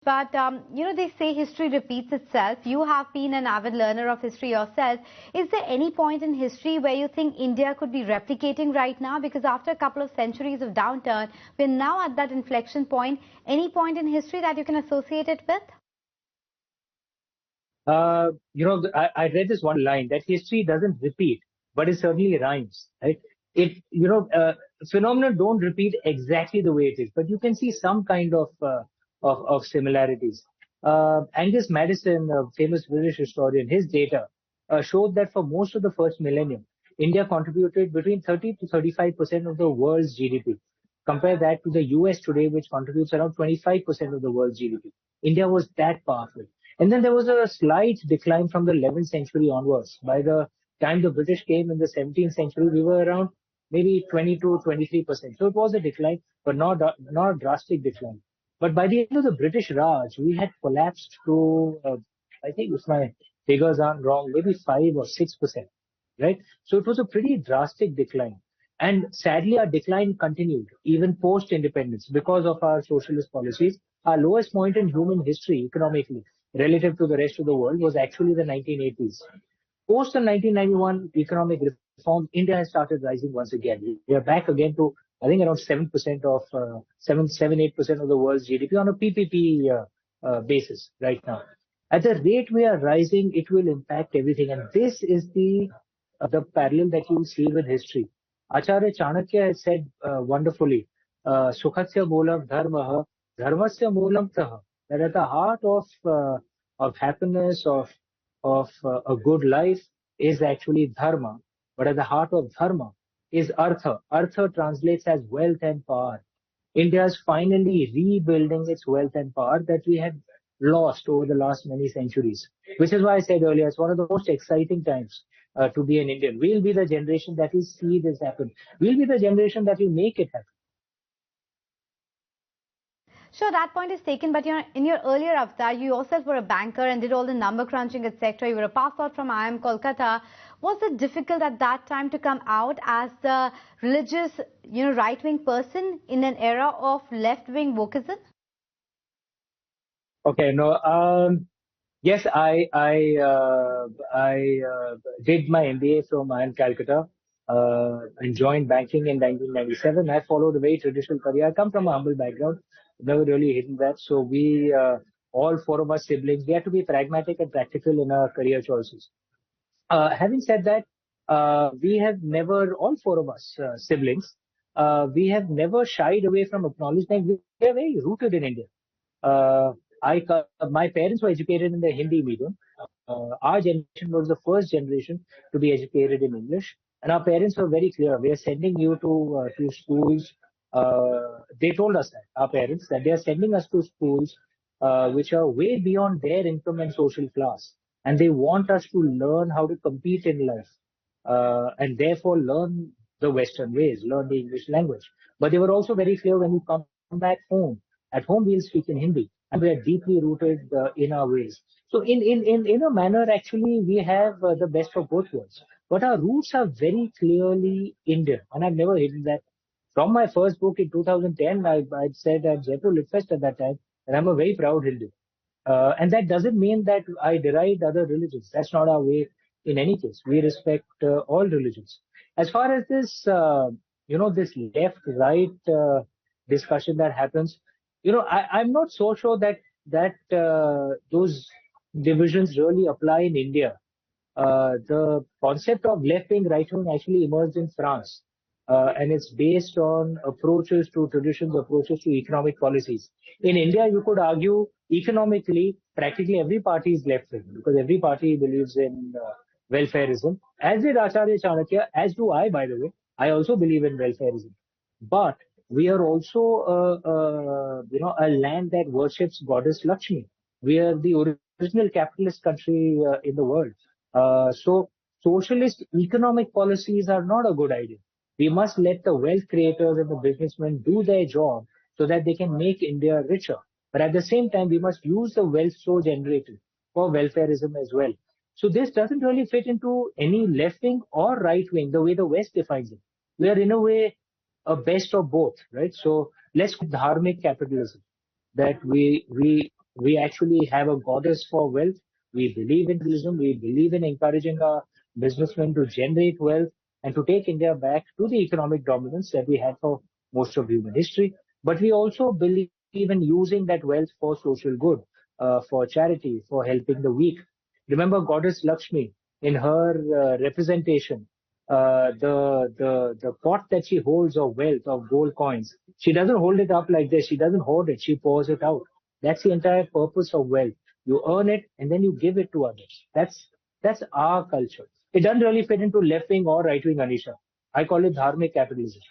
But they say history repeats itself. You have been an avid learner of history yourself. Is there any point in history where you think India could be replicating right now? Because after a couple of centuries of downturn, we're now at that inflection point. Any point in history that you can associate it with? I read this one line that history doesn't repeat, but it certainly rhymes, right? Phenomena don't repeat exactly the way it is, but you can see some kind of similarities. Angus Maddison, a famous British historian, his data showed that for most of the first millennium, India contributed between 30 to 35% of the world's GDP. Compare that to the US today, which contributes around 25% of the world's GDP. India was that powerful. And then there was a slight decline from the 11th century onwards. By the time the British came in the 17th century, we were around maybe 20 to 23%. So it was a decline, but not a drastic decline. But by the end of the British Raj, we had collapsed to, I think if my figures aren't wrong, maybe 5 or 6%, right? So it was a pretty drastic decline. And sadly, our decline continued even post-independence because of our socialist policies. Our lowest point in human history economically relative to the rest of the world was actually the 1980s. Post the 1991 economic reform, India has started rising once again. We are back again to, I think, around 7% of, 8% of the world's GDP on a PPP basis right now. At the rate we are rising, it will impact everything. And this is the parallel that you will see with history. Acharya Chanakya has said wonderfully, Sukhatsya moolam dharmaha, dharmasya moolam taha. That at the heart of happiness, of a good life is actually dharma. But at the heart of dharma is artha. Artha translates as wealth and power. India is finally rebuilding its wealth and power that we had lost over the last many centuries. Which is why I said earlier, it's one of the most exciting times to be an Indian. We'll be the generation that will see this happen. We'll be the generation that will make it happen. Sure, that point is taken, but in your earlier avatar, you yourself were a banker and did all the number crunching, etc. You were a pass out from IIM Kolkata. Was it difficult at that time to come out as the religious, right-wing person in an era of left-wing wokeism? Okay, no. Yes, I did my MBA from IIM Calcutta and joined banking in 1997. I followed a very traditional career. I come from a humble background, never really hidden that. So we, all four of us siblings, we had to be pragmatic and practical in our career choices. Having said that, we have never, all four of us siblings, we have never shied away from acknowledging we are very rooted in India. Uh, my parents were educated in the Hindi medium. Our generation was the first generation to be educated in English, and our parents were very clear. We are sending you to schools. They told us that our parents that they are sending us to schools which are way beyond their income and social class, and they want us to learn how to compete in life, and therefore learn the Western ways, learn the English language. But they were also very clear when you come back home. At home, we'll speak in Hindi, and we are deeply rooted in our ways. So, in a manner, actually, we have the best of both worlds. But our roots are very clearly Indian, and I've never hidden that. From my first book in 2010, I said at Jaipur Lit Fest at that time, and I'm a very proud Hindu. And that doesn't mean that I deride other religions. That's not our way in any case. We respect all religions. As far as this, this left-right discussion that happens, I'm not so sure that those divisions really apply in India. The concept of left wing, right wing actually emerged in France, and it's based on approaches to traditions, approaches to economic policies. In India, you could argue economically, practically every party is left wing because every party believes in welfareism, as did Acharya Chanakya, as do I, by the way. I also believe in welfareism. But we are also, a land that worships goddess Lakshmi. We are the original capitalist country in the world. So socialist economic policies are not a good idea. We must let the wealth creators and the businessmen do their job so that they can make India richer. But at the same time, we must use the wealth so generated for welfareism as well. So this doesn't really fit into any left wing or right wing, the way the West defines it. We are in a way a best of both, right? So let's call it Dharmic capitalism, that we We actually have a goddess for wealth. We believe in capitalism. We believe in encouraging our businessmen to generate wealth and to take India back to the economic dominance that we had for most of human history. But we also believe in using that wealth for social good, for charity, for helping the weak. Remember Goddess Lakshmi in her representation, the pot that she holds of wealth of gold coins. She doesn't hold it up like this. She doesn't hoard it. She pours it out. That's the entire purpose of wealth. You earn it and then you give it to others. That's our culture. It doesn't really fit into left wing or right wing, Anisha. I call it Dharmic capitalism.